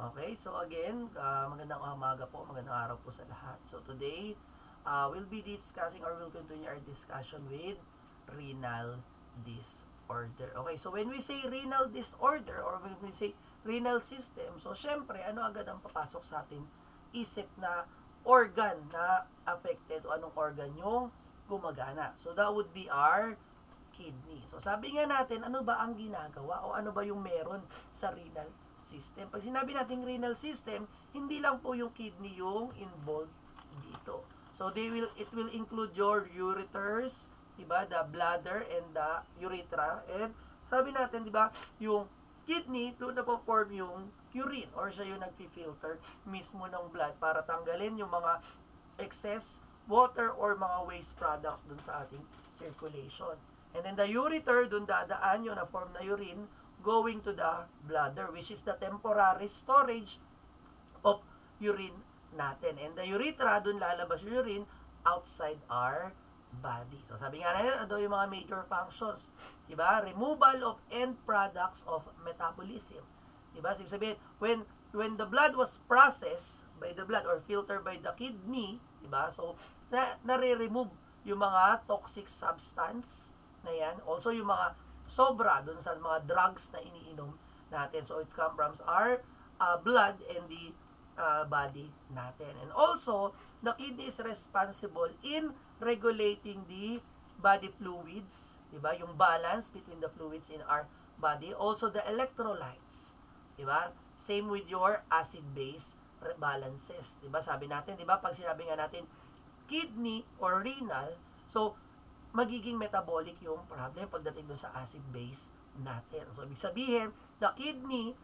Okay, so again, magandang umaga po, magandang araw po sa lahat. So today, we'll be discussing or we'll continue our discussion with renal disorder. Okay, so when we say renal disorder or when we say renal system, so syempre, ano agad ang papasok sa ating isip na organ na affected o anong organ yung gumagana. So that would be our kidney. So sabi nga natin, ano ba ang ginagawa o ano ba yung meron sa renal system? Pag sinabi natin renal system, hindi lang po yung kidney yung involved dito. So it will include your ureters, diba? The bladder and the urethra. And sabi natin, diba, yung kidney, doon na po form yung urine or siya yung nagfi-filter mismo ng blood para tanggalin yung mga excess water or mga waste products dun sa ating circulation. And then the ureter, dun dadaan yung na-form na urine going to the bladder, which is the temporary storage of urine natin. And the urethra, dun lalabas yung urine outside our body. So sabi nga natin, ano yung mga major functions? Diba? Removal of end products of metabolism. Diba? Sabihin, when the blood was processed by the blood or filtered by the kidney, diba? So, nare-remove yung mga toxic substance na yan. Also, yung mga sobra dun sa mga drugs na iniinom natin. So, it comes from our blood and the body natin. And also, the kidney is responsible in regulating the body fluids, diba? Yung balance between the fluids in our body. Also, the electrolytes, diba? Same with your acid-base balances, diba? Sabi natin, diba? Pag sinabi nga natin kidney or renal, so magiging metabolic yung problem pagdating dun sa acid-base natin. So, ibig sabihin, the kidney,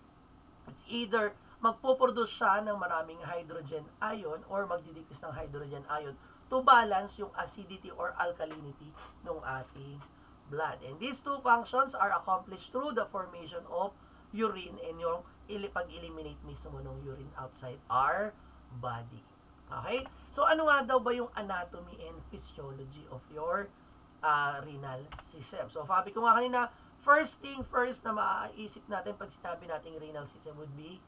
it's either magpo-produce siya ng maraming hydrogen ion or magdidikis ng hydrogen ion to balance yung acidity or alkalinity ng ating blood. And these two functions are accomplished through the formation of urine and yung pag-eliminate mismo ng urine outside our body. Okay? So, ano nga daw ba yung anatomy and physiology of your renal system? So, sabi ko nga kanina, first thing first na maaisip natin pag sinabi natin renal system would be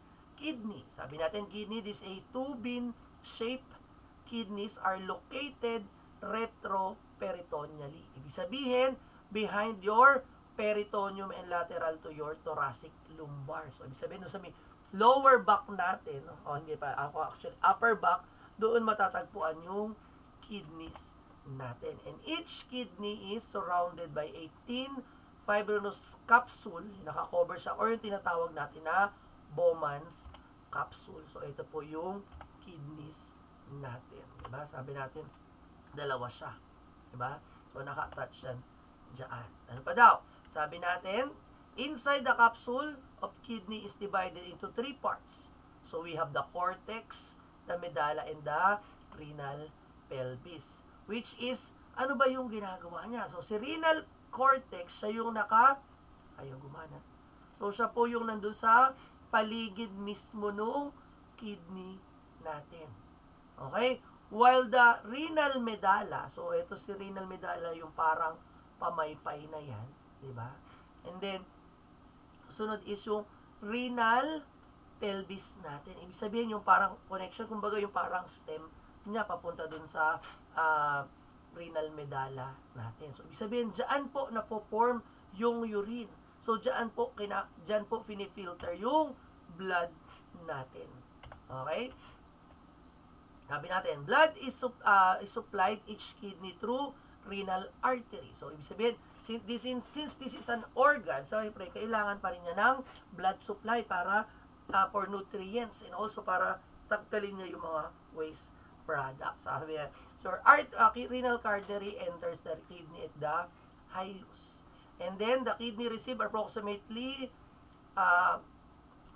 kidney. Sabi natin, kidney, this is a tubing-shaped kidneys are located retroperitoneally. Ibig sabihin, behind your peritoneum and lateral to your thoracic lumbar. So, ibig sabihin, sa lower back natin, hindi pa, actually, upper back, doon matatagpuan yung kidneys natin. And each kidney is surrounded by a thin fibrinous capsule, nakakover siya, or yung tinatawag natin na Bowman's capsule. So, ito po yung kidneys natin. Diba? Sabi natin, dalawa siya. Diba? So, naka-attach yan dyan. Ano pa daw? Sabi natin, inside the capsule of kidney is divided into three parts. So, we have the cortex, the medulla, and the renal pelvis. Which is, ano ba yung ginagawa niya? So, si renal cortex, siya yung ayaw gumana. So, siya po yung nandun sa paligid mismo nung kidney natin. Okay? While the renal medulla, so ito si renal medulla, yung parang pamaypay na yan, di ba? And then, sunod is yung renal pelvis natin. Ibig sabihin yung parang connection, kumbaga yung parang stem niya papunta dun sa renal medulla natin. So, ibig sabihin, dyan po napo-form yung urine. So, dyan po finifilter yung blood natin. Okay? Sabi natin, blood is supplied each kidney through renal artery. So, ibig sabihin, since this is an organ, so, kailangan pa rin niya ng blood supply para for nutrients and also para tanggalin niya yung mga waste products. Sabi niya, so, renal artery enters the kidney at the hilus. And then, the kidney receive approximately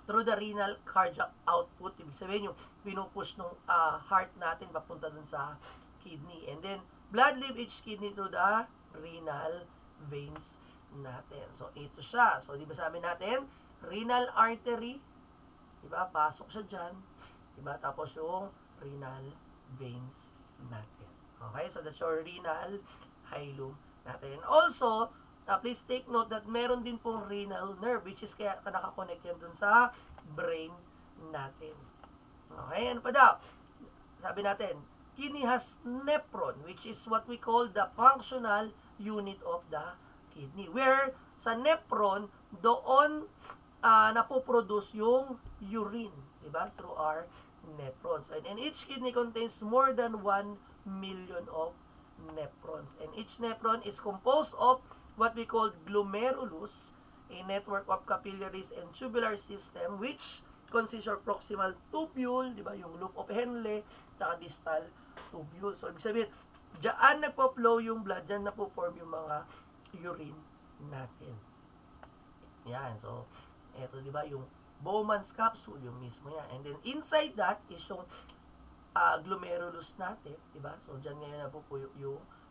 through the renal cardiac output. Ibig sabihin, yung pinupush ng heart natin papunta dun sa kidney. And then, blood leave each kidney through the renal veins natin. So, ito siya. So, di ba sabi natin, renal artery, di ba, pasok siya dyan. Di ba, tapos yung renal veins natin. Okay, so that's your renal hilum natin. And also, please take note that meron din pong renal nerve, which is kaya nakakonect yan dun sa brain natin. Okay, ano pa daw? Sabi natin, kidney has nephron, which is what we call the functional unit of the kidney. Where sa nephron, doon napoproduce yung urine, diba? Through our nephrons. And each kidney contains more than 1 million of nephrons. And each nephron is composed of what we call glomerulus, a network of capillaries and tubular system which consists of proximal tubule, di ba, yung loop of Henle, tsaka distal tubule. So, ibig sabihin, diyan nagpo-flow yung blood, diyan napo-form yung mga urine natin. Yan, so, eto, di ba, yung Bowman's capsule, yung mismo yan. And then, inside that is yung glomerulus natin, di ba? So, diyan ngayon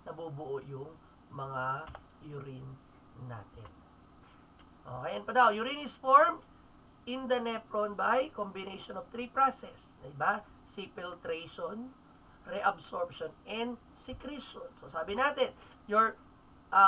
nabubuo yung mga urine natin. Okay, and pa daw, urine is formed in the nephron by combination of 3 processes, di ba? Filtration, reabsorption, and secretion. So, sabi natin, your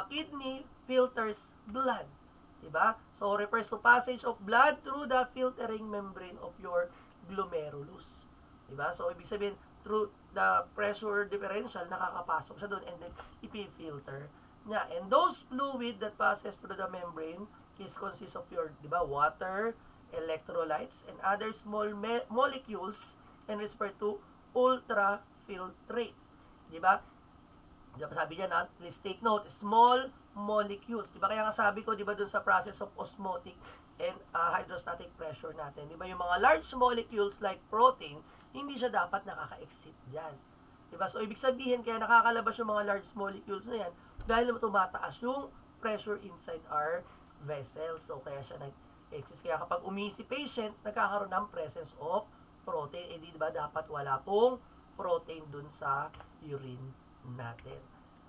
kidney filters blood. Diba? So, refers to passage of blood through the filtering membrane of your glomerulus. Diba? So, ibig sabihin, through the pressure differential, nakakapasok siya doon and then ipifilter niya. And those fluid that passes through the membrane is consists of your, diba, water, electrolytes, and other small molecules and refer to ultrafiltrate. Diba? Sabi niya na, please take note, small molecules. Diba kaya nga sabi ko, diba dun sa process of osmotic and hydrostatic pressure natin, diba yung mga large molecules like protein, hindi siya dapat nakaka-exit dyan. Diba? So, ibig sabihin, kaya nakakalabas yung mga large molecules na yan dahil tumataas yung pressure inside our vessels. So, kaya siya nag-exist. Kaya kapag si patient, nagkakaroon ng presence of protein. Eh, diba dapat wala pong protein dun sa urine natin.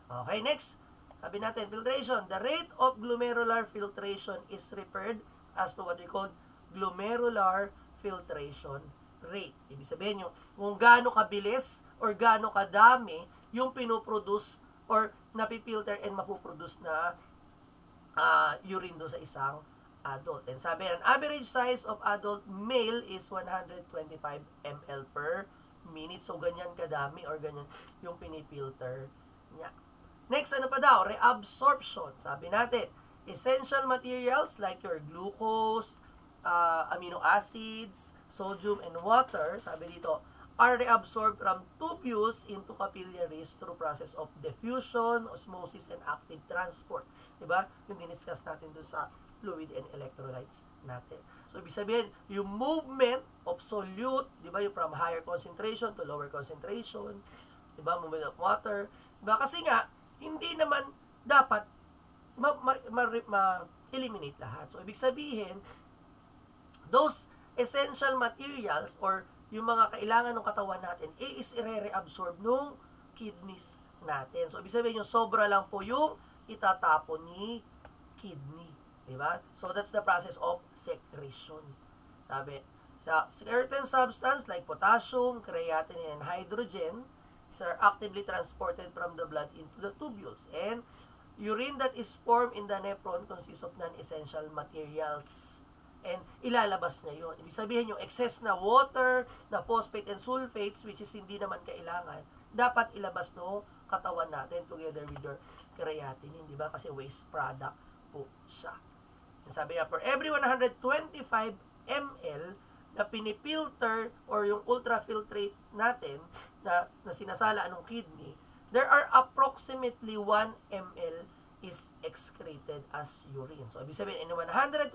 Okay, next. Sabi natin, filtration. The rate of glomerular filtration is referred as to what we call glomerular filtration rate. Ibig sabihin yung kung gaano kabilis or gaano kadami yung pinoproduce or napipilter and mapuproduce na urine do sa isang adult. And sabi, an average size of adult male is 125 ml per minute. So, ganyan kadami or ganyan yung pinipilter niya. Next, ano pa daw? Reabsorption. Sabi natin, essential materials like your glucose, amino acids, sodium, and water, sabi dito, are reabsorbed from tubules into capillaries through process of diffusion, osmosis, and active transport. Diba? Yung diniscuss natin dun sa fluid and electrolytes natin. So, ibig sabihin, yung movement of solute, diba, yung from higher concentration to lower concentration, diba, movement of water, diba, kasi nga, hindi naman dapat ma-eliminate lahat. So, ibig sabihin, those essential materials or yung mga kailangan ng katawan natin, is i-reabsorb nung kidneys natin. So, ibig sabihin, yung sobra lang po yung itatapon ni kidney. Diba? So, that's the process of secretion. Sabi, sa certain substance like potassium, creatinine, and hydrogen are actively transported from the blood into the tubules. And urine that is formed in the nephron consists of non-essential materials. And ilalabas niya yun. Ibig sabihin, yung excess na water, na phosphate and sulfates, which is hindi naman kailangan, dapat ilabas no katawan natin together with your creatinine. Diba? Kasi waste product po siya. And sabi nga, for every 125 ml na pinipilter or yung ultrafiltrate natin na sinasala anong kidney, there are approximately 1 ml is excreted as urine. So, ibig sabihin, in 125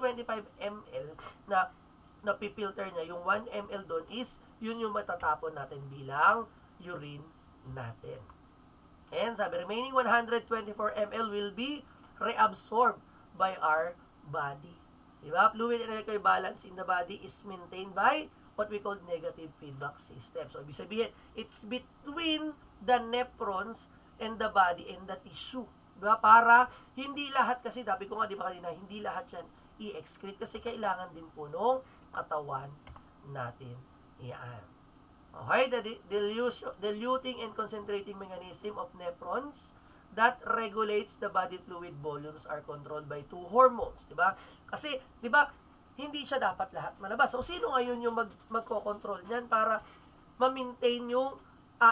ml na napipilter niya, yung 1 ml doon is, yun yung matatapon natin bilang urine natin. And sabi, remaining 124 ml will be reabsorbed by our body. Diba? Fluid and electrolyte balance in the body is maintained by what we call negative feedback system. So, ibig sabihin, it's between the nephrons and the body and the tissue. Diba? Para hindi lahat, kasi sabi ko nga, di ba kanina, hindi lahat yan i-excrete kasi kailangan din po nung katawan natin. Yan. Okay, the diluting and concentrating mechanism of nephrons that regulates the body fluid volumes are controlled by 2 hormones, di ba? Kasi, di ba, hindi siya dapat lahat malabas. So, sino ngayon yung magko-control niyan para ma-maintain yung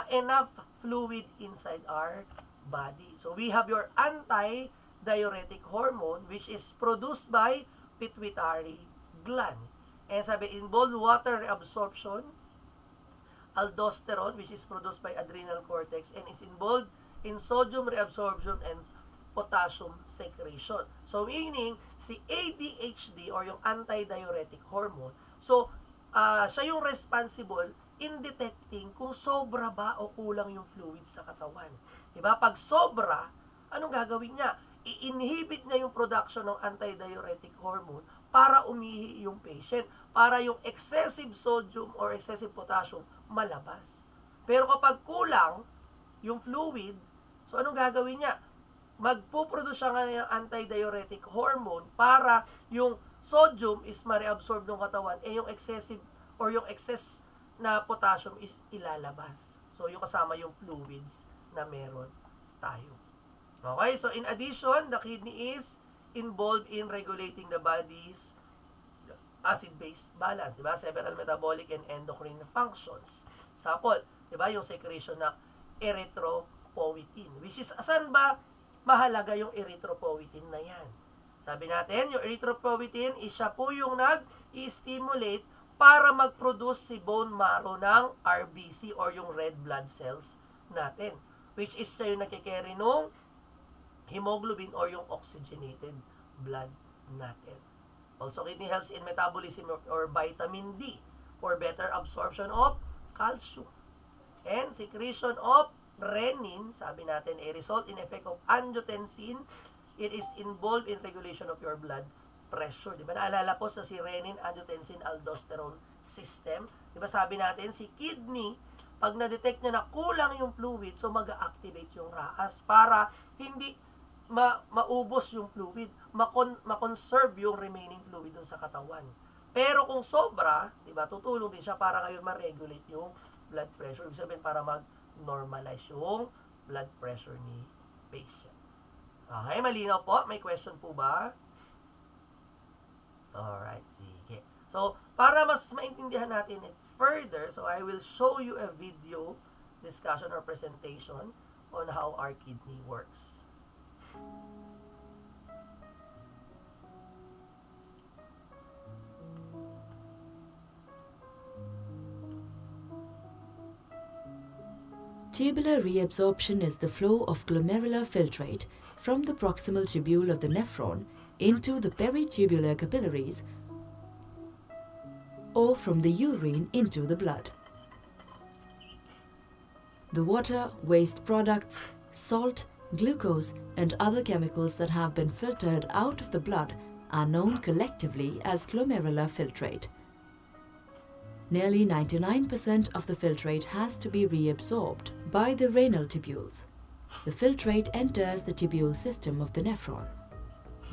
enough fluid inside our body? So, we have your anti-diuretic hormone which is produced by pituitary gland. And sabi, involve water reabsorption, aldosterone which is produced by adrenal cortex, and is involved in sodium reabsorption and potassium secretion. So, meaning, si ADHD or yung anti-diuretic hormone, so, siya yung responsible in detecting kung sobra ba o kulang yung fluid sa katawan. Diba? Pag sobra, anong gagawin niya? I-inhibit niya yung production ng anti-diuretic hormone para umihi yung patient, para yung excessive sodium or excessive potassium malabas. Pero kapag kulang yung fluid, so anong gagawin niya? Magpuproduce siya ng anti-diuretic hormone para yung sodium is ma-reabsorb ng katawan, yung excessive or yung excess na potassium is ilalabas. So, yung kasama yung fluids na meron tayo. Okay, so in addition, the kidney is involved in regulating the body's acid-base balance, diba? Several metabolic and endocrine functions. Sample, diba? Yung secretion ng erythropoietin, which is, asan ba mahalaga yung erythropoietin na yan? Sabi natin, yung erythropoietin is siya po yung nag-i-stimulate para mag-produce si bone marrow ng RBC or yung red blood cells natin, which is siya yung nakikerry nung hemoglobin or yung oxygenated blood natin. Also, kidney helps in metabolism or vitamin D for better absorption of calcium and secretion of renin. Sabi natin, a result in effect of angiotensin. It is involved in regulation of your blood pressure. Diba? Naalala po sa si renin, angiotensin, aldosterone system. Diba sabi natin, si kidney, pag na-detect niya na kulang yung fluid, so mag-activate yung RAAS para hindi maubos yung fluid, ma-conserve yung remaining fluid dun sa katawan. Pero kung sobra, diba, tutulong din siya para ngayon ma-regulate yung blood pressure. Ibig sabihin para mag-normalize yung blood pressure ni patient. Okay, malinaw po? May question po ba? Alright, sige. So, para mas maintindihan natin it further, so I will show you a video discussion or presentation on how our kidney works. Tubular reabsorption is the flow of glomerular filtrate from the proximal tubule of the nephron into the peritubular capillaries or from the urine into the blood. The water, waste products, salt, glucose and other chemicals that have been filtered out of the blood are known collectively as glomerular filtrate. Nearly 99% of the filtrate has to be reabsorbed by the renal tubules. The filtrate enters the tubule system of the nephron.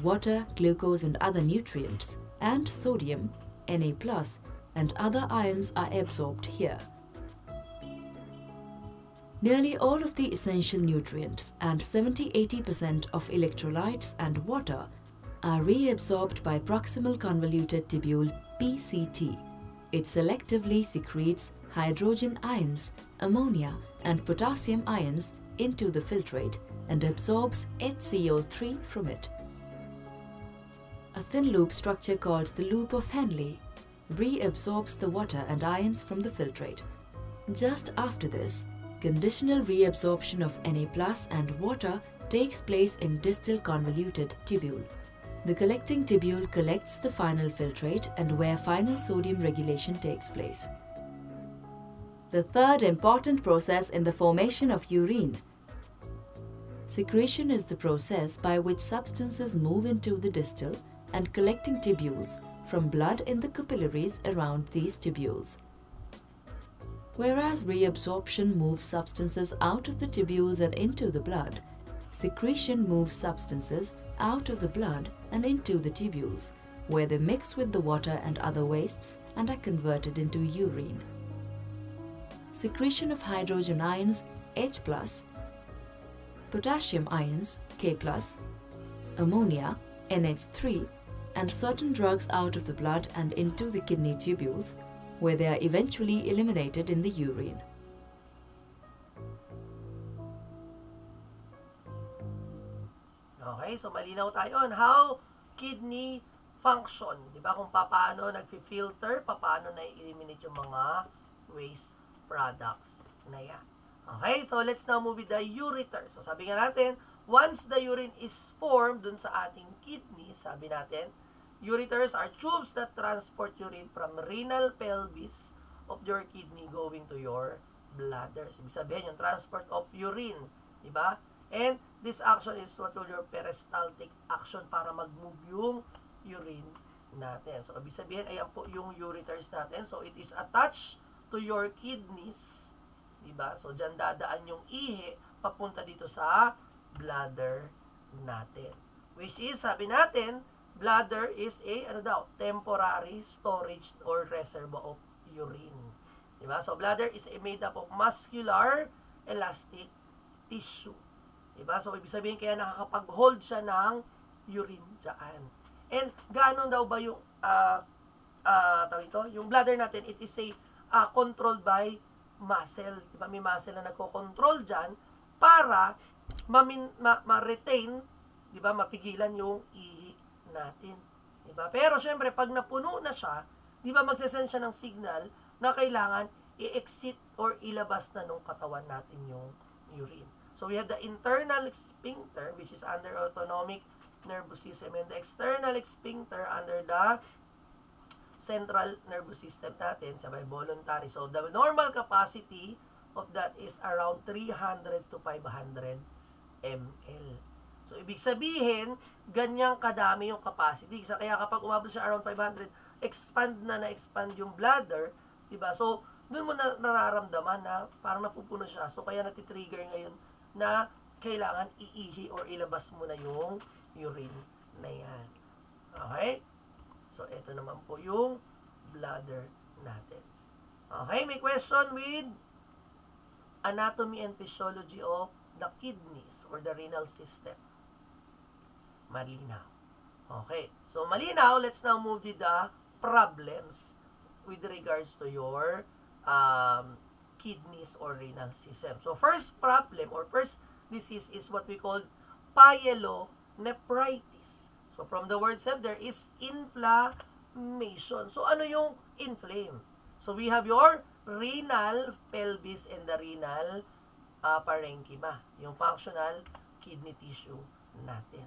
Water, glucose and other nutrients and sodium, Na+, and other ions are absorbed here. Nearly all of the essential nutrients and 70–80% of electrolytes and water are reabsorbed by proximal convoluted tubule PCT. It selectively secretes hydrogen ions, ammonia and potassium ions into the filtrate and absorbs HCO3 from it. A thin loop structure called the loop of Henle reabsorbs the water and ions from the filtrate. Just after this, conditional reabsorption of Na+ and water takes place in distal convoluted tubule. The collecting tubule collects the final filtrate and where final sodium regulation takes place. The third important process in the formation of urine. Secretion is the process by which substances move into the distal and collecting tubules from blood in the capillaries around these tubules. Whereas reabsorption moves substances out of the tubules and into the blood, secretion moves substances out of the blood and into the tubules, where they mix with the water and other wastes and are converted into urine. Secretion of hydrogen ions H+, potassium ions K+, ammonia NH3, and certain drugs out of the blood and into the kidney tubules, where they are eventually eliminated in the urine. Okay, so malinaw tayo on how kidney function. Di ba? Kung paano nag-filter, paano na-eliminate yung mga waste products na yan. Okay, so let's now move with the ureter. So sabi nga natin, once the urine is formed dun sa ating kidney, sabi natin, ureters are tubes that transport urine from renal pelvis of your kidney going to your bladder. Ibig sabihin yung transport of urine, di ba? And this action is what we call your peristaltic action para mag-move yung urine natin. So ibig sabihin, ayan po yung ureters natin. So it is attached to your kidneys, di ba? So dyan dadaan yung ihi papunta dito sa bladder natin. Which is, sabi natin, bladder is a, temporary storage or reservoir of urine. Diba? So, bladder is made up of muscular, elastic tissue. Diba? So, ibig sabihin kaya nakakapag-hold siya ng urine dyan. And, gaano daw ba yung, yung bladder natin, it is a controlled by muscle. Diba? May muscle na nagko-control dyan para ma-retain, diba? Mapigilan yung ihi natin. Diba? Pero, syempre, pag napuno na siya, diba magsasend siya ng signal na kailangan i-exit or ilabas na nung katawan natin yung urine. So, we have the internal sphincter, which is under autonomic nervous system, and the external sphincter under the central nervous system natin, sabay voluntary. So, the normal capacity of that is around 300 to 500 ml. So, ibig sabihin, ganyang kadami yung capacity. Kaya kapag umabot siya around 500, na-expand yung bladder, diba? So, doon mo nararamdaman na parang napupuno siya. So, kaya natitrigger ngayon na kailangan iihi or ilabas mo na yung urine na yan. Okay? So, ito naman po yung bladder natin. Okay? May question with anatomy and physiology of the kidneys or the renal system. Malinaw. Okay. So, malinaw. Let's now move with the problems with regards to your kidneys or renal system. So, first problem or first disease is what we call pyelonephritis. So, from the word itself, there is inflammation. So, ano yung inflame? So, we have your renal pelvis and the renal parenchyma, yung functional kidney tissue natin.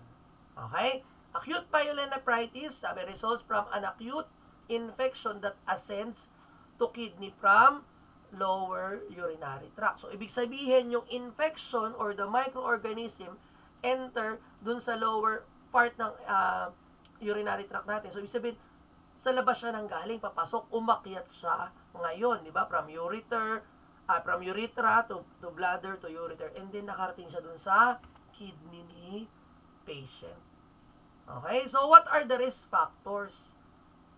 Okay? Acute pyelonephritis results from an acute infection that ascends to kidney from lower urinary tract. So, ibig sabihin, yung infection or the microorganism enter dun sa lower part ng urinary tract natin. So, ibig sabihin, sa labas siya nang galing, papasok, umakyat siya ngayon, di ba? From urethra to bladder to ureter, and then nakarating siya dun sa kidney ni patient. Okay? So, what are the risk factors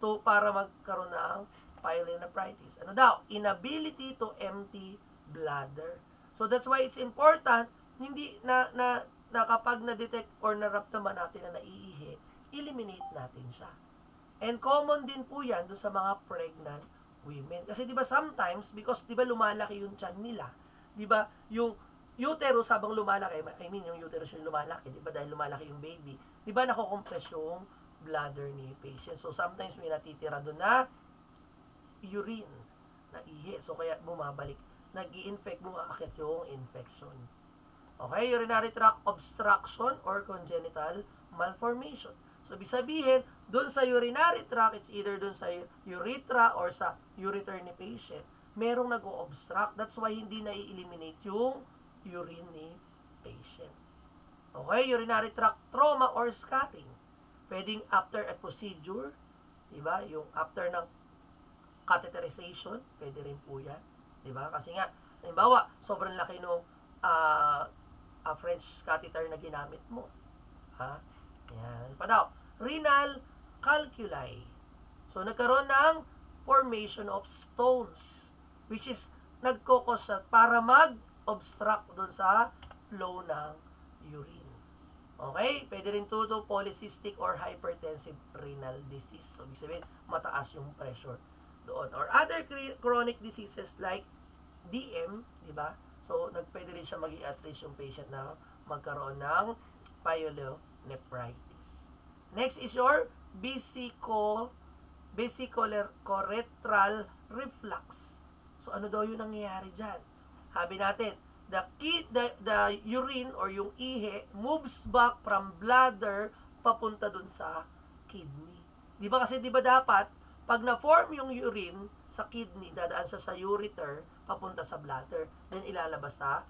para magkaroon ng pyelonephritis? Ano daw? Inability to empty bladder. So, that's why it's important, hindi na kapag na-detect or naramdaman natin na naiihi, eliminate natin siya. And common din po yan doon sa mga pregnant women. Kasi di ba sometimes, because di ba lumalaki yung tiyan nila, di ba yung uterus habang lumalaki, yung uterus yung lumalaki, di ba dahil lumalaki yung baby, di ba nakukompress yung bladder ni patient. So sometimes may natitira doon na urine, na ihi. So kaya bumabalik, nag-i-infect, bumaakit yung infection. Okay, urinary tract obstruction or congenital malformation. So, ibig sabihin, dun sa urinary tract, it's either dun sa urethra or sa ureter ni patient, merong nag-o-obstruct. That's why hindi na-eliminate yung urine ni patient. Okay, urinary tract trauma or scarring. Pwedeng after a procedure, diba? Yung after ng catheterization, pwede rin po yan. Diba? Kasi nga, halimbawa, sobrang laki nung French catheter na ginamit mo. Yan. Pa daw, renal calculi. So, nagkaroon ng formation of stones, which is nagkokos siya para mag-obstruct doon sa flow ng urine. Okay? Pwede rin to polycystic or hypertensive renal disease. So, ibig sabihin, mataas yung pressure doon. Or other chronic diseases like DM, di ba? So, pwede rin siya maging at risk yung patient na magkaroon ng pyelonephritis. Next is your vesicoureteral reflux. So, ano daw yung nangyayari dyan? Sabi natin, the urine or yung ihi moves back from bladder papunta dun sa kidney. Di ba kasi dapat pag na-form yung urine sa kidney, dadaan sa ureter papunta sa bladder, then ilalabas sa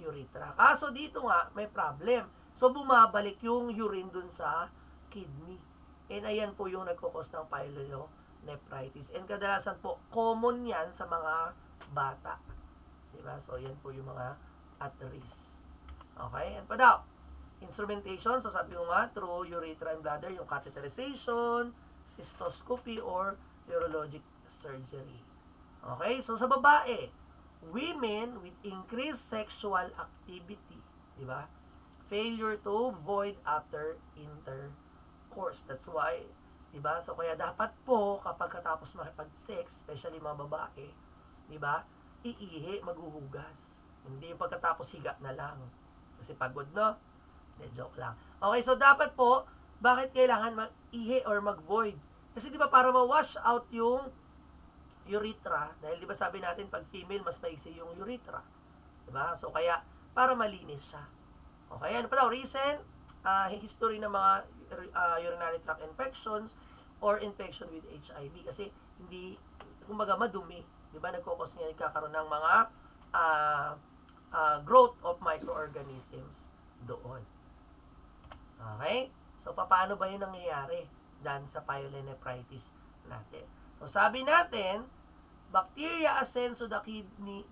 urethra. Kaso dito nga may problem. So bumabalik yung urine dun sa kidney. And ayan po yung nagkukos ng pyelonephritis. And kadalasan po common yan sa mga bata. Diba? So, yan po yung mga at risk. Okay? And pa daw, instrumentation. So, sabi ko nga, through urethra and bladder, yung catheterization, cystoscopy, or urologic surgery. Okay? So, sa babae, women with increased sexual activity. Diba? Failure to void after intercourse. That's why, diba? So, kaya dapat po, kapag katapos makipag-sex, especially mga babae, diba? Iihi, maghuhugas. Hindi yung pagkatapos higa na lang. Kasi pagod, no? De, joke lang. Okay, so dapat po, bakit kailangan mag-ihi or mag-void? Kasi di ba para ma-wash out yung urethra, dahil di ba sabi natin pag female, mas maiksi yung urethra. Di ba? So kaya, para malinis siya. Okay, ano pa daw? Recent history ng mga urinary tract infections or infection with HIV. Kasi hindi, kumbaga madumi. Di ba, nagkukos nga nagkakaroon ng mga growth of microorganisms doon. Okay? So, paano ba yun nangyayari dan sa pyelonephritis natin? So, sabi natin, bacteria ascends to the kidney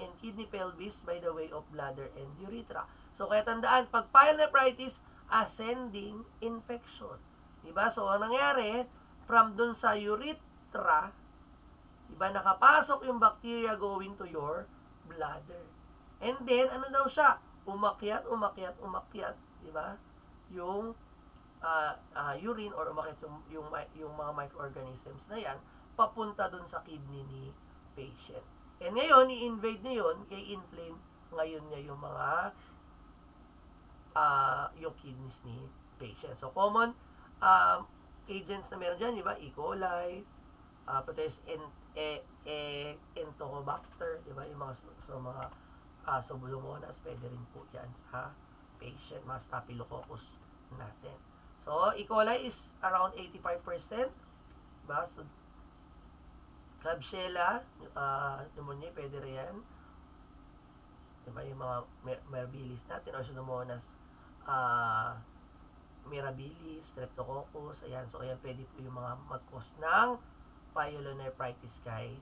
and kidney pelvis by the way of bladder and urethra. So, kaya tandaan, pag pyelonephritis, ascending infection. Diba? So, ang nangyayari, from dun sa urethra, diba, nakapasok yung bacteria going to your bladder. And then, ano daw siya? Umakyat, diba? Yung urine or umakyat yung mga microorganisms na yan, papunta dun sa kidney ni patient. And ngayon, i-invade niya yun, i-inflame ngayon niya yung mga yung kidneys ni patient. So, common agents na meron dyan, diba? E. coli, Enterobacter, di ba? Yung mga Pseudomonas, pwede rin po yan sa patient, mga Staphylococcus natin. So, E. coli is around 85%. Diba? So, Klebsiella, pneumonia, pwede rin yan. Diba? Yung mga mirabilis natin, or Pseudomonas mirabilis, Streptococcus, ayan. So, ayan, pwede po yung mga mag-cause ng pyelonephritis kay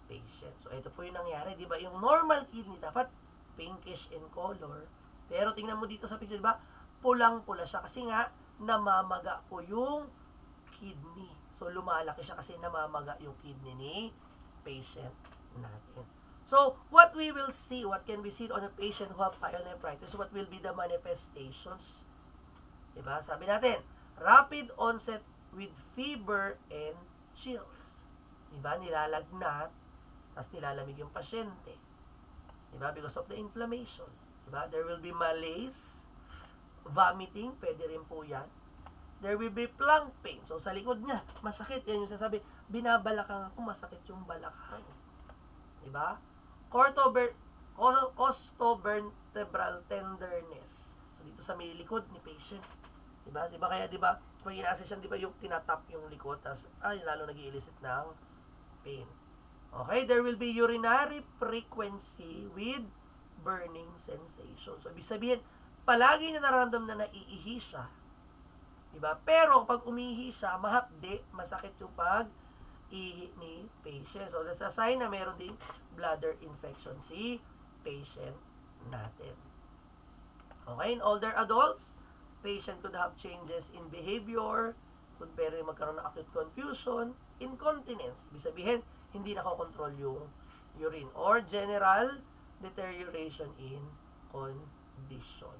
patient. So, ito po yung nangyari, di ba? Yung normal kidney, dapat pinkish in color. Pero, tingnan mo dito sa picture, di ba? Pulang-pula siya kasi nga, namamaga po yung kidney. So, lumalaki siya kasi namamaga yung kidney ni patient natin. So, what can we see on a patient who have pyelonephritis? What will be the manifestations? Diba? Sabi natin, rapid onset with fever and chills. Diba? Nilalagnat, tapos nilalamig yung pasyente. Diba? Because of the inflammation. Diba? There will be malaise, vomiting, pwede rin po yan. There will be plank pain. So, sa likod niya, masakit. Yan yung sasabi, binabalakang ako, masakit yung balakang. Diba? Costovertebral tenderness. So, dito sa may likod ni patient. Diba? Diba? Kaya, diba, pag ina-assess yan, diba, yung tinatap yung likod, tapos, lalo nag-i-elicit ng pain. Okay? There will be urinary frequency with burning sensation. So, ibig sabihin, palagi niya nararamdaman na naiihi siya. Diba? Pero, pag umihi siya, mahapdi, masakit yung pag-ihi ni patient. So, that's a sign na meron ding bladder infection si patient natin. Okay? In older adults, patient could have changes in behavior, could pwede magkaroon ng acute confusion, incontinence, ibig sabihin, hindi nakokontrol yung urine, or general deterioration in condition.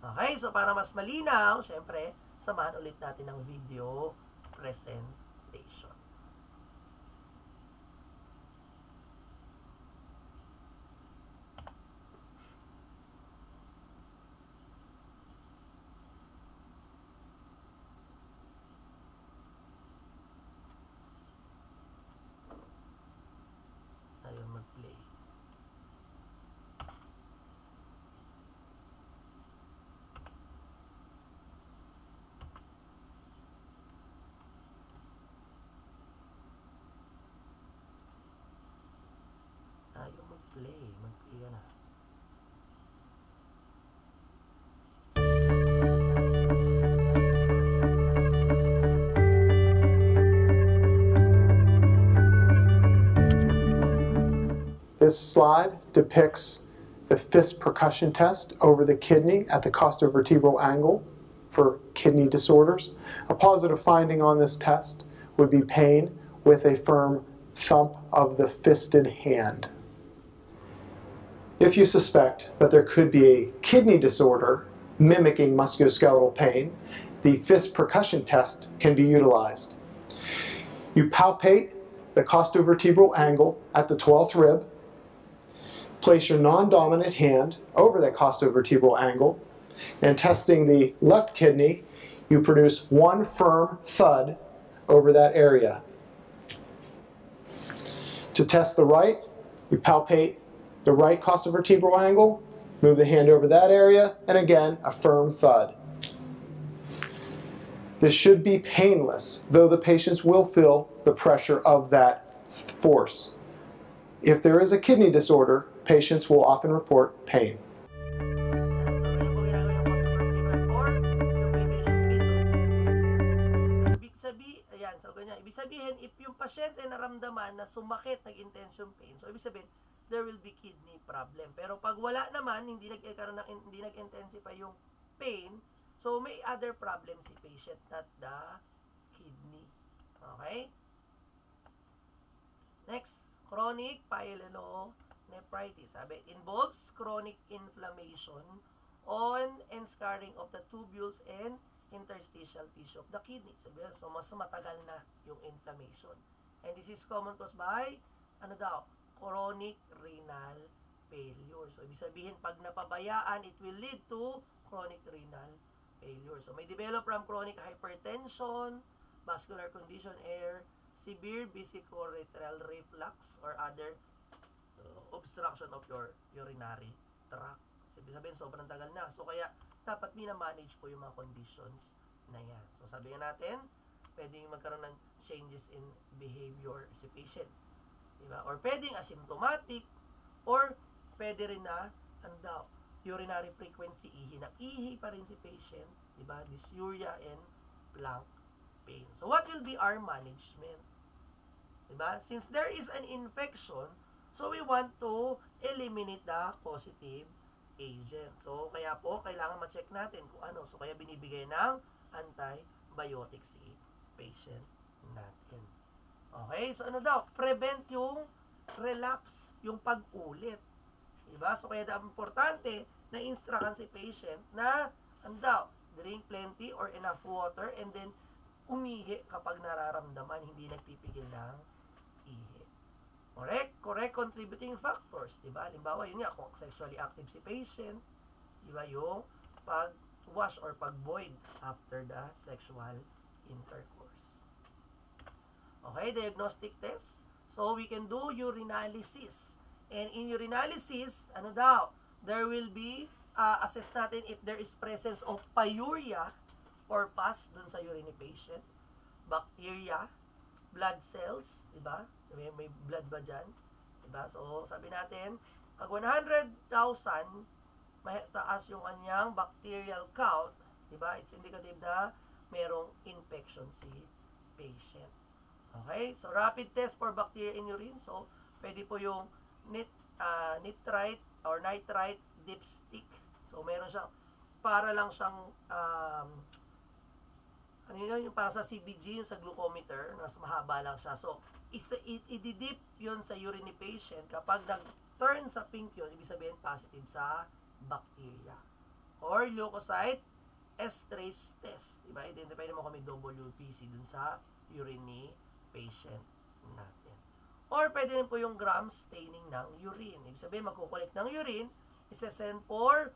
Okay, so para mas malinaw, syempre, samahan ulit natin ng video presentation. Ayaw mag-play. Ayaw mag-play. Mag-play ka na. This slide depicts the fist percussion test over the kidney at the costovertebral angle for kidney disorders. A positive finding on this test would be pain with a firm thump of the fisted hand. If you suspect that there could be a kidney disorder mimicking musculoskeletal pain, the fist percussion test can be utilized. You palpate the costovertebral angle at the 12th rib. Place your non-dominant hand over that costovertebral angle, and testing the left kidney, you produce one firm thud over that area. To test the right, you palpate the right costovertebral angle, move the hand over that area, and again, a firm thud. This should be painless, though the patients will feel the pressure of that force. If there is a kidney disorder, patients will often report pain. So, yun po ginagawa yung costovertebral or yung vibration piso. So, ibig sabihin, ayan, so ganyan. Ibig sabihin, if yung pasyente naramdaman na sumakit, nag-intense yung pain, so ibig sabihin, there will be kidney problem. Pero pag wala naman, hindi nag-intensify yung pain, so may other problem si patient, not the kidney. Okay? Next, chronic pyelonephritis. Sabi, involves chronic inflammation on and scarring of the tubules and interstitial tissue of the kidney. Sabi, so mas matagal na yung inflammation. And this is common caused by, chronic renal failure. So, ibig sabihin, pag napabayaan, it will lead to chronic renal failure. So, may develop from chronic hypertension, vascular condition, severe vesicoureteral reflux, or other obstruction of your urinary tract. Sabihin, sobrang tagal na. So, kaya, dapat mina-manage po yung mga conditions na yan. So, sabihin natin, pwedeng magkaroon ng changes in behavior si patient. Diba? Or pwedeng asymptomatic, or pwede rin na, urinary frequency, ihi na ihi pa rin si patient, diba? Dysuria and blank pain. So, what will be our management? Diba? Since there is an infection, so we want to eliminate the positive agent. So, kaya po, kailangan ma-check natin kung ano. So, kaya binibigay ng antibiotic si patient natin. Okay? So, prevent yung relapse, yung pag-ulit. Diba? So, kaya importante na instruction si patient na, drink plenty or enough water, and then, umihi kapag nararamdaman, hindi nagpipigil ng ihi. Correct contributing factors, diba? Halimbawa, yun nga, kung sexually active si patient, diba, yung pag-wash or pag-void after the sexual intercourse. Okay, diagnostic test. So, we can do urinalysis. And in urinalysis, there will be, assess natin if there is presence of pyuria or pus dun sa urine ni patient, bacteria, blood cells, diba? May blood ba dyan? Diba? So, sabi natin, pag 100,000, taas yung kanyang bacterial count, diba? It's indicative na merong infection si patient. Okay? So, rapid test for bacteria in urine. So, pwede po yung nitrite or nitrite dipstick. So, meron siyang, para lang siyang, yung para sa CBG, yung sa glucometer, mas mahaba lang siya. So, i-dip yun sa urine ni patient. Kapag nag-turn sa pink yun, ibig sabihin positive sa bacteria. or leukocyte esterase test. Diba? Identify naman kami WBC dun sa urine ni patient natin. Or pwede rin po yung gram staining ng urine. Ibig sabihin, magkukulik ng urine, isa-send for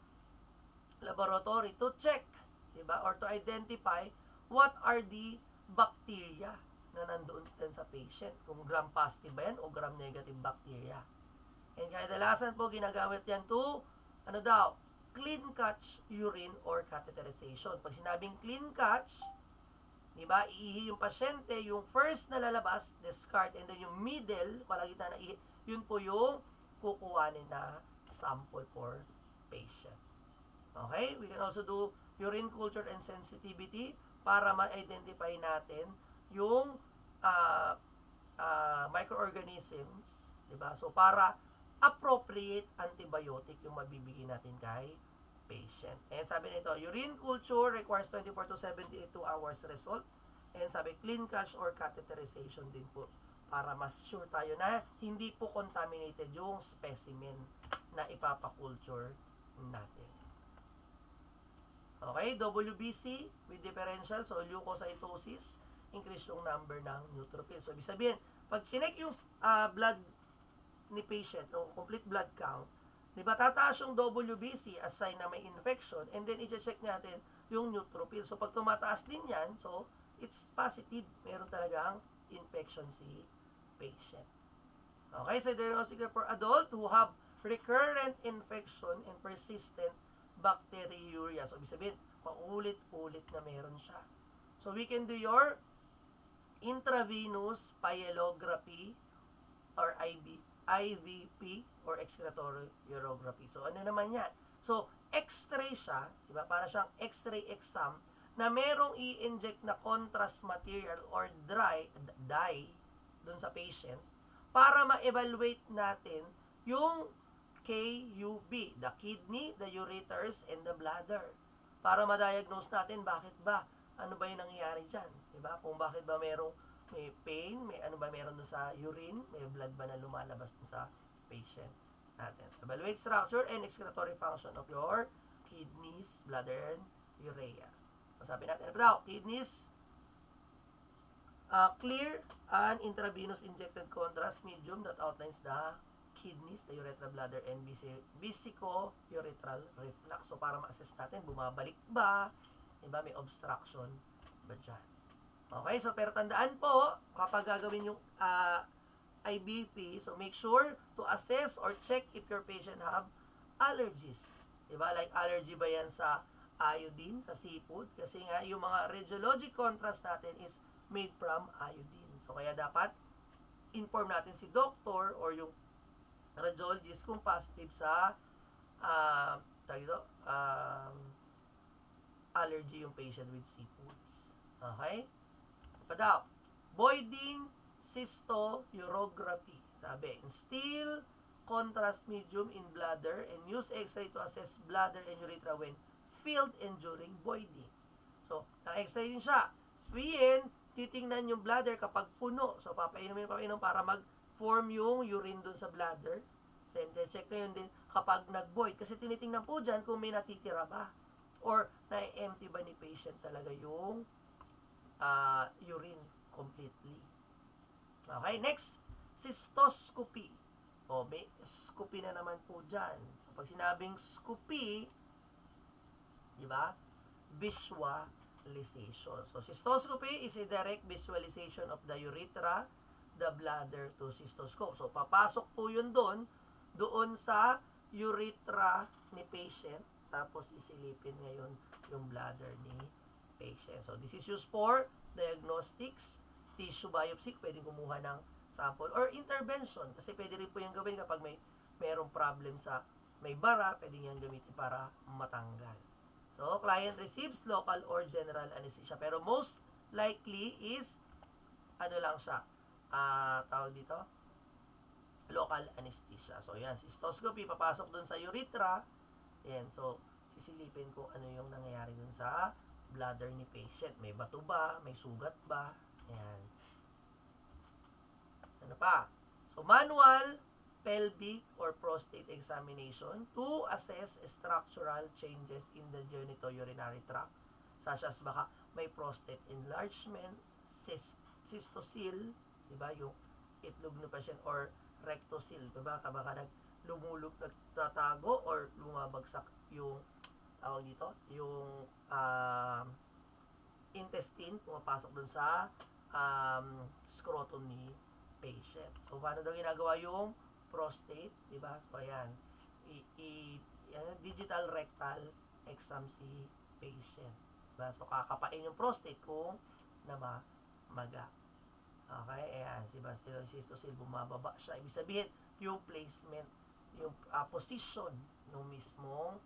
laboratory to check, diba? Or to identify what are the bacteria na nandoon din sa patient. Kung gram positive ba yan o gram negative bacteria. And kadalasan po ginagamit yan to, clean catch urine or catheterization. Pag sinabing clean catch, diba, iihi yung pasyente, yung first na lalabas, discard, and then yung middle, kalagitnaan na ihi, yun po yung kukuhanin na sample for patient. Okay? We can also do urine culture and sensitivity para ma-identify natin yung microorganisms, diba? So, para appropriate antibiotic yung mabibigyan natin kay patient. And sabi nito, urine culture requires 24 to 72 hours result. And sabi, clean catch or catheterization din po para mas sure tayo na hindi po contaminated yung specimen na ipapakulture natin. Okay, WBC with differential, so leukocytosis, increase yung number ng neutrophils. So, ibig sabihin, pag chinek yung blood ni patient, o complete blood count, di ba, tataas yung WBC as sign na may infection, and then i-check natin yung neutrophil. So, pag tumataas din yan, so, it's positive. Meron talagang infection si patient. Okay, so diagnostic for adult who have recurrent infection and persistent bacteriuria. So, ibig sabihin, paulit-ulit na meron siya. So, we can do your intravenous pyelography or IVP or excretory urography. So, ano naman yan? So, x-ray siya, diba? Para siyang x-ray exam na merong i-inject na contrast material or dye dun sa patient para ma-evaluate natin yung KUB, the kidney, the ureters, and the bladder. Para ma-diagnose natin bakit ba, ano ba yung nangyayari dyan? Diba? Kung bakit ba may pain, may ano ba meron doon sa urine, may blood ba na lumalabas doon sa patient natin. So, evaluate structure and excretory function of your kidneys, bladder, and urea. Sabi natin, ano daw? Kidneys, clear and intravenous injected contrast medium that outlines the kidneys, the urethra, bladder, and vesico-urethral reflux. So, para ma-assess natin, bumabalik ba? Diba, may obstruction ba dyan? Okay, so pero tandaan po, kapag gagawin yung IBP, so make sure to assess or check if your patient have allergies. Diba? Like allergy ba yan sa iodine, sa seafood? Kasi nga, yung mga radiologic contrast natin is made from iodine. So kaya dapat inform natin si doctor or yung radiologist kung positive sa allergy yung patient with seafoods. Okay? Padaw, voiding cystourography. Sabi, instill contrast medium in bladder and use x-ray to assess bladder and urethra when filled and during voiding. So, naka-x-ray din siya. Sabihin, titingnan yung bladder kapag puno. So, papainom para mag-form yung urine dun sa bladder. So, check na yun din kapag nag-void. Kasi tinitingnan po dyan kung may natitira ba. Or, na-empty ba ni patient talaga yung urine completely. Okay, next, cystoscopy. O, may scoopy na naman po dyan. So, pag sinabing scoopy, di ba? Visualization. So, cystoscopy is a direct visualization of the urethra, the bladder to cystoscope. So, papasok po yun doon sa urethra ni patient, tapos isilipin ngayon yung bladder ni patient. So, this is used for diagnostics, tissue biopsy, pwedeng kumuha ng sample, or intervention, kasi pwede rin po yung gawin kapag mayroong problem sa may bara, pwede yan gamitin para matanggal. So, client receives local or general anesthesia, pero most likely is, ano lang siya, tawag dito, local anesthesia. So, yan, cystoscopy, papasok dun sa urethra, yan, so, sisilipin ko ano yung nangyayari dun sa bladder ni patient. May bato ba? May sugat ba? Yan. Ano pa? So, manual pelvic or prostate examination to assess structural changes in the genitourinary tract, such as baka may prostate enlargement, cystocele, di ba, yung itlog na patient, or rectocele, di ba, baka nagtatago or lumabagsak yung tawag dito, yung intestine, pumapasok dun sa scrotum ni patient. So, paano daw ginagawa yung prostate, di ba? So, ayan, digital rectal exam si patient. Diba? So, kakapain yung prostate kung namamaga. Okay, ayan, diba? Cystocele, bumababa siya. Ibig sabihin, yung placement, yung position ng mismong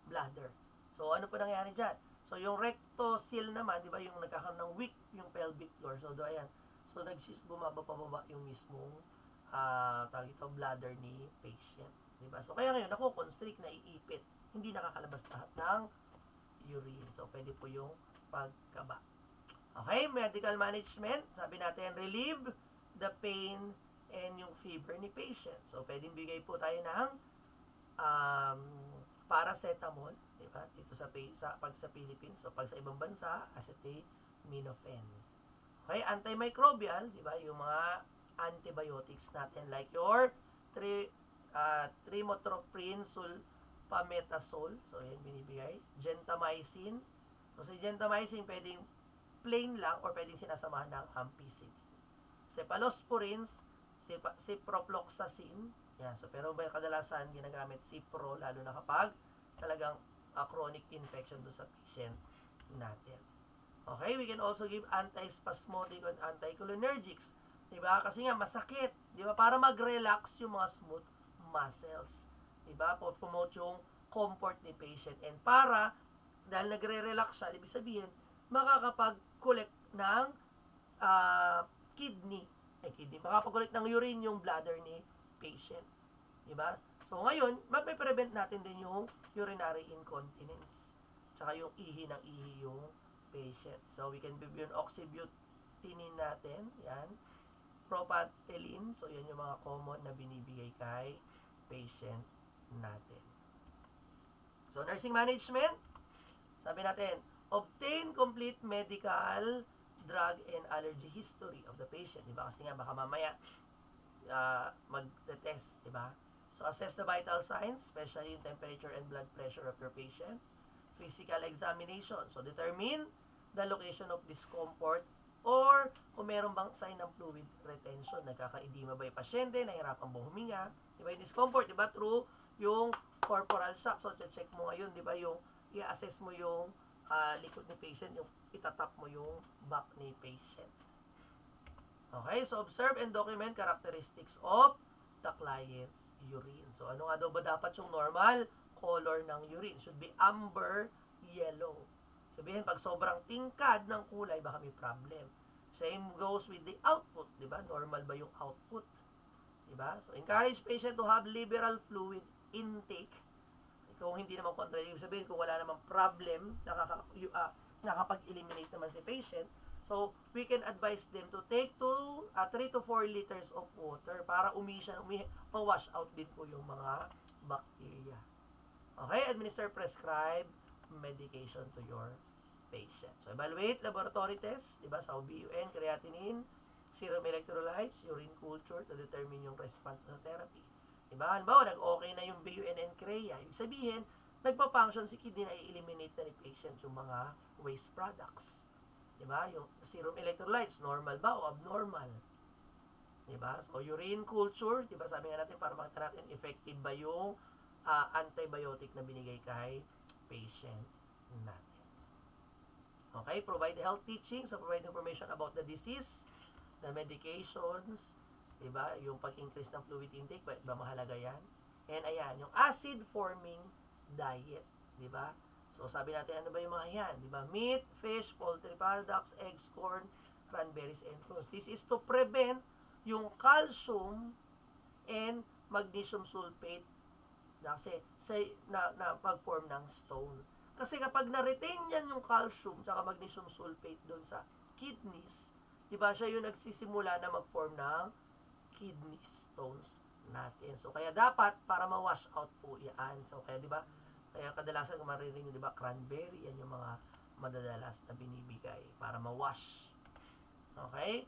bladder. So, ano po nangyari dyan? So, yung rectocele naman, di ba, yung nagkakaroon ng weak, yung pelvic floor. So, ayan. So, bumaba yung mismong tawag ito, bladder ni patient. Di ba? So, kaya ngayon, constrict na iipit. Hindi nakakalabas lahat ng urine. So, pwede po yung pagkaba. Okay, medical management. Sabi natin, relieve the pain and yung fever ni patient. So, pwedeng bigay po tayo ng paracetamol, di ba? Dito sa Philippines. So, pag sa ibang bansa, acetaminophen. Okay, antimicrobial, di ba? Yung mga antibiotics natin like your trimethoprim sulfametazole. So, yan binibigay. Gentamicin. So, si gentamicin pwedeng plain lang or pwedeng sinasamahan ng ampicillin. Cephalosporins, ciprofloxacin. Yan. So, pero kadalasan ginagamit cipro, lalo na kapag talagang chronic infection doon sa patient natin. Okay, we can also give antispasmodic and anticholinergics. Diba? Kasi nga masakit. Diba? Para mag-relax yung mga smooth muscles. Diba? Promote yung comfort ni patient. And para, dahil nagre-relax siya, ibig sabihin, makakapag-collect ng makakapag-collect ng urine yung bladder ni patient. Diba? So, ngayon, mape-prevent natin din yung urinary incontinence. Tsaka yung ihi ng ihi yung patient. So, we can give yung oxybutynin natin. Yan. Propateline. So, yan yung mga common na binibigay kay patient natin. So, nursing management. Sabi natin, obtain complete medical, drug, and allergy history of the patient. Diba? Kasi nga, baka mamaya mag-test. Diba? So, assess the vital signs, especially yung temperature and blood pressure of your patient. Physical examination. So, determine the location of discomfort or kung meron bang sign ng fluid retention. Nagkaka-edema ba yung pasyente? Nahirapan bang huminga? Diba yung discomfort? Diba? Through yung corporal shock. So, check mo ngayon, diba yung i-assess mo yung likod ni patient, yung itatap mo yung back ni patient. Okay, so observe and document characteristics of the client's urine. So, ano nga daw ba dapat yung normal color ng urine? Should be amber yellow. Sabihin, pag sobrang tingkad ng kulay, baka may problem. Same goes with the output, di ba? Normal ba yung output? Di ba? So, encourage patient to have liberal fluid intake. Kung hindi naman contrary, sabihin, kung wala namang problem, nakapag-eliminate naman si patient, so, we can advise them to take 3 to 4 liters of water para ma-wash out din po yung mga bacteria. Okay, administer prescribed medication to your patient. So, evaluate laboratory tests, diba, sa BUN, creatinine, serum electrolytes, urine culture to determine yung response sa therapy. Diba, halimbawa, nag-okay na yung BUN and CREA. Ibig sabihin, nagpa-function si kidney na i-eliminate na ni patient yung mga waste products. Diba? Yung serum electrolytes, normal ba o abnormal? Diba? So, urine culture, diba, sabi nga natin, para makita natin, effective ba yung antibiotic na binigay kay patient natin. Okay, provide health teaching, so provide information about the disease, the medications, diba? Yung pag-increase ng fluid intake, ba mahalaga yan? And ayan, yung acid-forming diet, diba? So, sabi natin, ano ba yung mga yan? Diba? Meat, fish, poultry products, eggs, corn, cranberries, and fruits. This is to prevent yung calcium and magnesium sulfate na mag-form ng stone. Kasi kapag na-retain yan yung calcium at magnesium sulfate doon sa kidneys, diba, siya yung nagsisimula na mag-form ng kidney stones natin. So, kaya dapat, para ma-wash out po yan. So, kaya, di ba, kaya kadalasan kung maririnig nyo, di ba, cranberry, yan yung mga madadalas na binibigay para ma-wash. Okay?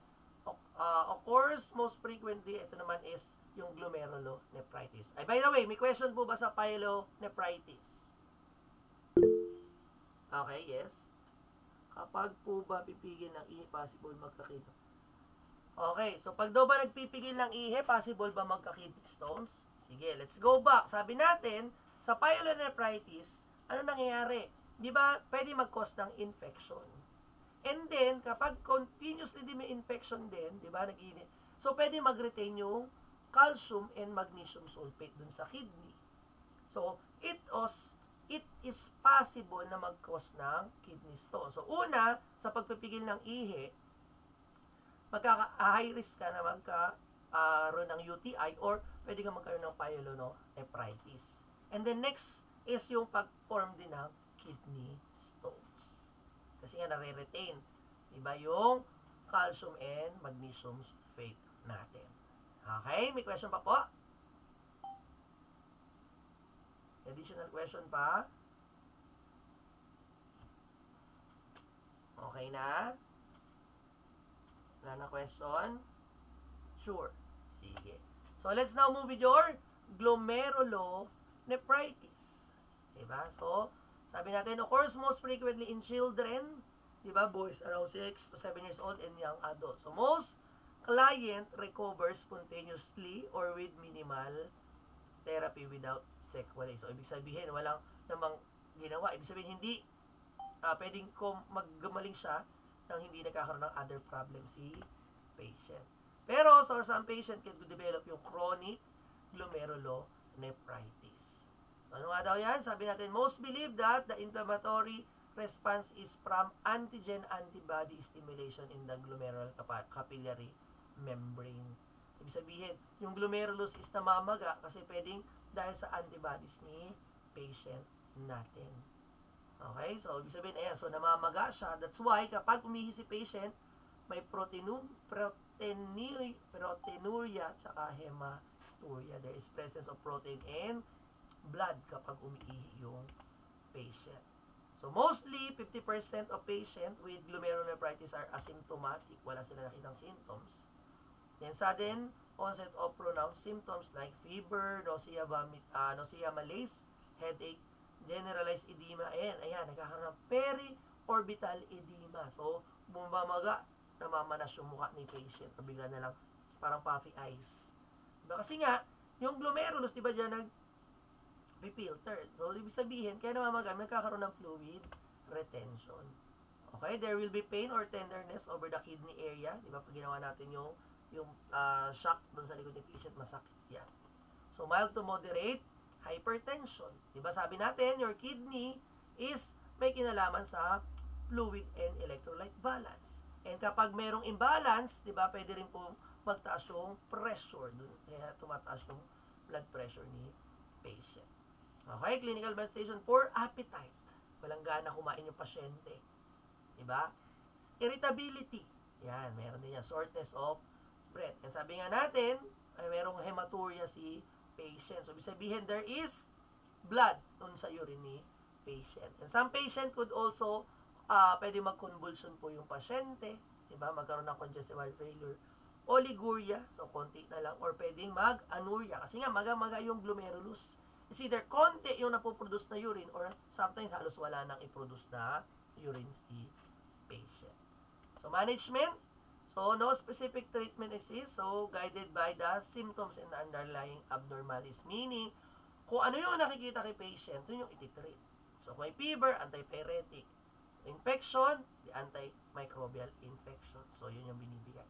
Occurs most frequently, ito naman is yung glomerulonephritis. Ay, by the way, may question po ba sa pyelonephritis? Okay, yes. Kapag po ba pipigil ng ihi, possible magka-kidney? Okay, so pag daw ba nagpipigil ng ihi, possible ba magka-kidney stones? Sige, let's go back. Sabi natin, sa pyelonephritis, ano nangyayari? Di ba, pwede mag-cause ng infection. And then, kapag continuously di may infection din, di ba, so pwede mag-retain yung calcium and magnesium sulfate dun sa kidney. So, it is possible na mag-cause ng kidney stone. So, una, sa pagpipigil ng ihi, high risk ka na magkaroon ng UTI or pwede ka magkaroon ng pyelonephritis. And then next is yung pag-form din ng kidney stones. Kasi nga nare-retain, diba, yung calcium and magnesium sulfate natin. Okay, may question pa po? Additional question pa? Okay na? Wala na question? Sure. Sige. So, let's now move with your glomerulonephritis. Diba? So, sabi natin, occurs most frequently in children, diba? Boys around 6 to 7 years old and young adults. So, most client recovers spontaneously or with minimal therapy without sequelae. So, ibig sabihin, walang namang ginawa. Ibig sabihin, hindi pwedeng maggumaling siya nang hindi nagkakaroon ng other problems si patient. Pero, so some patient can develop yung chronic glomerulonephritis. So, ano nga daw yan? Sabi natin, most believe that the inflammatory response is from antigen-antibody stimulation in the glomerular capillary membrane. Ibig sabihin, yung glomerulus is namamaga kasi pwedeng dahil sa antibodies ni patient natin. Okay? So, ibig sabihin, ayan, so namamaga siya. That's why, kapag umihi si patient, may proteinuria tsaka hematuria. There is presence of protein in blood kapag umiihi yung patient. So, mostly, 50% of patient with glomerulonephritis are asymptomatic. Wala sila nakitang symptoms. Then, sudden onset of pronounced symptoms like fever, nausea, malaise, headache, generalized edema, ayan, nagkakaroon ng periorbital edema. So, bumamaga, namamanas yung mukha ni patient. Bigla na lang, parang puffy eyes. Diba? Kasi nga, yung glomerulus, diba dyan nag-filter. So, ibig sabihin, kaya namamaga, nagkakaroon ng fluid retention. Okay? There will be pain or tenderness over the kidney area. Diba? Pag ginawa natin yung shock dun sa likod ng patient, masakit yan. So, mild to moderate hypertension. Diba sabi natin, your kidney is may kinalaman sa fluid and electrolyte balance. And kapag merong imbalance, diba, pwede rin po magtaas yung pressure. Kaya tumataas yung blood pressure ni patient. Okay, clinical manifestation for appetite. Walang gana kumain yung pasyente. Diba? Irritability. Yan, meron din yan. Shortness of breath. And sabi nga natin, ay merong hematuria si patient. So, ibig sabihin, there is blood dun sa urine ni patient. And some patient could also, pwede mag-convulsion po yung pasyente. Diba? Magkaroon ng congestive heart failure. Oliguria, so konti na lang. Or pwedeng mag-anuria. Kasi nga, maga-maga yung glomerulus. It's either konti yung napoproduce na urine or sometimes halos wala nang i-produce na urine si patient. So, management. So, no specific treatment exists. So, guided by the symptoms and the underlying abnormalities. Meaning, kung ano yung nakikita kay patient, yun yung ititreat. So, kung may fever, antipyretic. Infection, the antimicrobial infection. So, yun yung binibigay.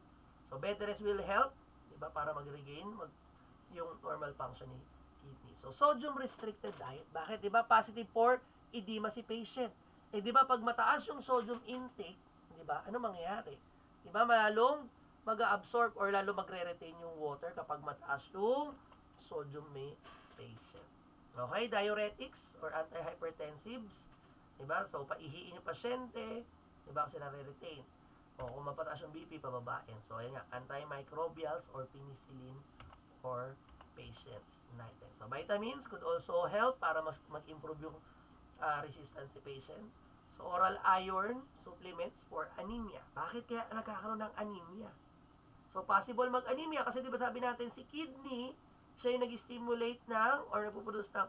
So, bed rest will help, diba, para mag-regain yung normal function ni kidney. So, sodium-restricted diet. Bakit? Diba, positive for edema si patient. Eh, diba, pag mataas yung sodium intake, diba, ano mangyayari? Diba, lalong mag-absorb or lalo magre-retain yung water kapag mataas yung sodium may patient. Okay, diuretics or antihypertensives. Diba, so paihiin yung pasyente, diba, kasi nare-retain. O kung mapataas yung BP, pababain. So, ayan nga, antimicrobials or penicillin for patients natin. So, vitamins could also help para mag-improve yung resistance si patient. So, oral iron supplements for anemia. Bakit kaya nagkakaroon ng anemia? So, possible mag-anemia kasi di ba sabi natin si kidney, siya yung nag-stimulate ng or nagpuproduce ng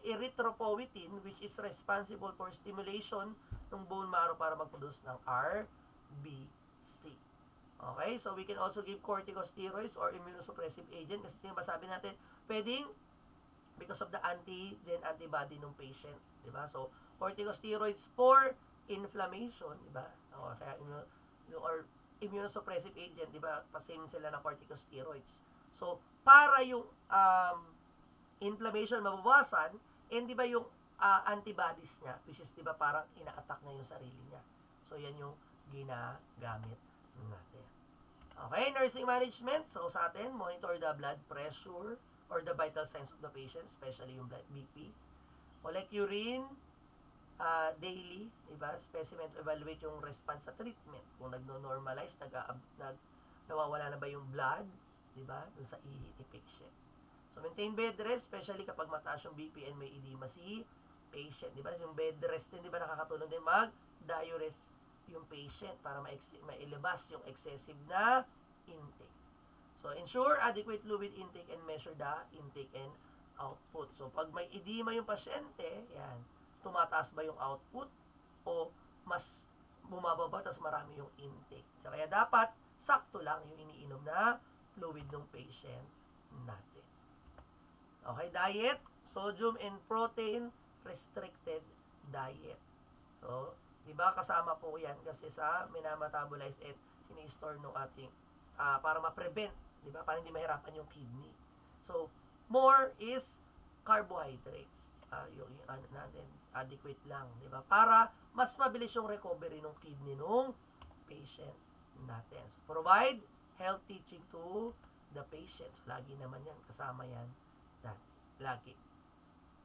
erythropoietin which is responsible for stimulation ng bone marrow para mag-produce ng RBC. Okay? So, we can also give corticosteroids or immunosuppressive agent kasi di ba sabi natin, pwedeng because of the antigen antibody ng patient. Di ba? So, corticosteroids for inflammation, di ba? O, kaya or immunosuppressive agent, di ba? Pa-same sila ng corticosteroids. So, para yung inflammation mabawasan, and di ba yung antibodies niya, which is di ba parang ina-attack niya yung sarili niya. So, yan yung ginagamit natin. Okay, nursing management. So, sa atin, monitor the blood pressure or the vital signs of the patient, especially yung blood BP. Collect urine daily, diba? Specimen to evaluate yung response sa treatment. Kung nagno-normalize, nawawala na ba yung blood, diba? Dun sa ihi ni patient. So, maintain bed rest, especially kapag mataas yung BP and may edema si patient, diba? Yung bed rest din, diba? Nakakatulong din mag-diurese yung patient para mailabas yung excessive na intake. So, ensure adequate fluid intake and measure the intake and output. So, pag may edema yung pasyente, yan, tumataas ba yung output o mas bumababa tapos marami yung intake. So, kaya dapat sakto lang yung iniinom na fluid ng patient natin. Okay, diet, sodium and protein restricted diet. So, di ba kasama po yan kasi sa minametabolize at ini-store ng ating para ma-prevent, di ba? Para hindi mahirapan yung kidney. So, more is carbohydrates. Yung ano natin, adequate lang, di ba? Para mas mabilis yung recovery ng kidney ng patient natin. So, provide health teaching to the patient. So, lagi naman yan, kasama yan lagi.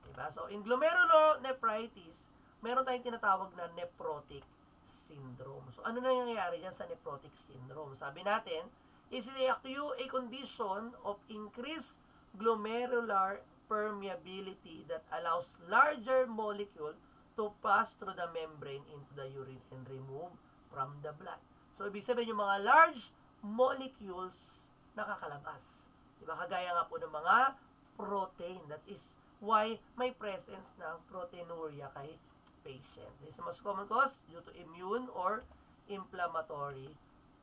Diba? So, in glomerulonephritis, meron tayong tinatawag na nephrotic syndrome. So, ano na nangyayari dyan sa nephrotic syndrome? Sabi natin, is a condition of increased glomerular permeability that allows larger molecule to pass through the membrane into the urine and remove from the blood. So, ibig sabihin yung mga large molecules nakakalabas. Diba? Kagaya nga po ng mga protein. That is why may presence ng proteinuria kay patient. This is the most common cause due to immune or inflammatory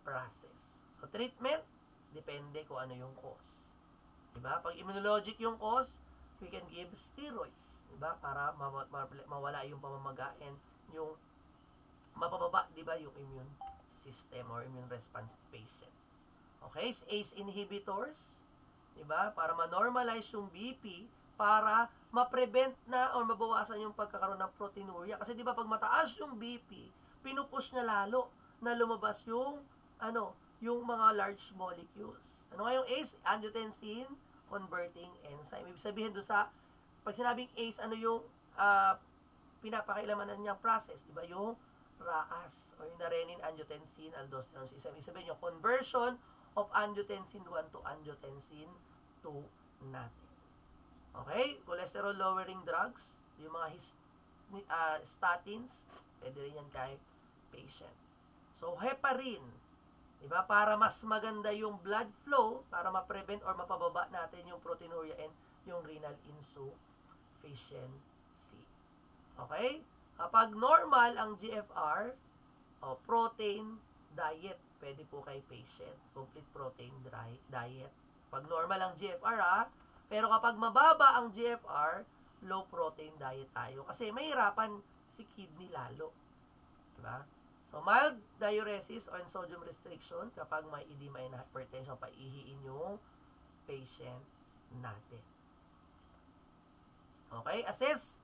process. So, treatment, depende kung ano yung cause. Diba? Pag immunologic yung cause, we can give steroids. Diba? Para mawala yung pamamagain, yung mapababa, diba? Yung immune system or immune response patient. Okay? ACE inhibitors, diba? Para ma-normalize yung BP, para ma-prevent na o mabawasan yung pagkakaroon ng proteinuria. Kasi diba pag mataas yung BP, pinupush na lalo na lumabas yung yung mga large molecules. Ano nga yung ACE? Angiotensin converting enzyme. Ibig sabihin doon sa, pag sinabing ACE, ano yung pinapakailaman niyang process? Diba? Yung RAAS or yung renin angiotensin aldosterone system. Ibig sabihin yung conversion of angiotensin 1 to angiotensin 2 natin. Okay? Cholesterol lowering drugs, yung mga statins, pwede rin yan kay patient. So, heparin, diba? Para mas maganda yung blood flow, para ma-prevent or mapababa natin yung proteinuria and yung renal insufficiency. Okay? Kapag normal ang GFR, protein diet, pwede po kay patient. Complete protein diet. Pag normal ang GFR, pero kapag mababa ang GFR, low protein diet tayo. Kasi mahirapan si kidney lalo. Diba? So, mild diuresis or sodium restriction kapag may edema and hypertension, paihiin yung patient natin. Okay? Assess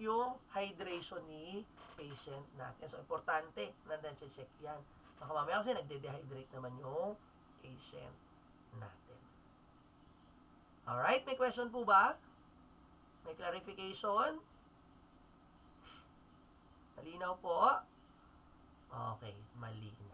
yung hydration ni patient natin. So, importante na check yan. Baka mamaya kasi nagde-dehydrate naman yung patient natin. Alright, may question po ba? May clarification? Malinaw po? Okay, malinaw.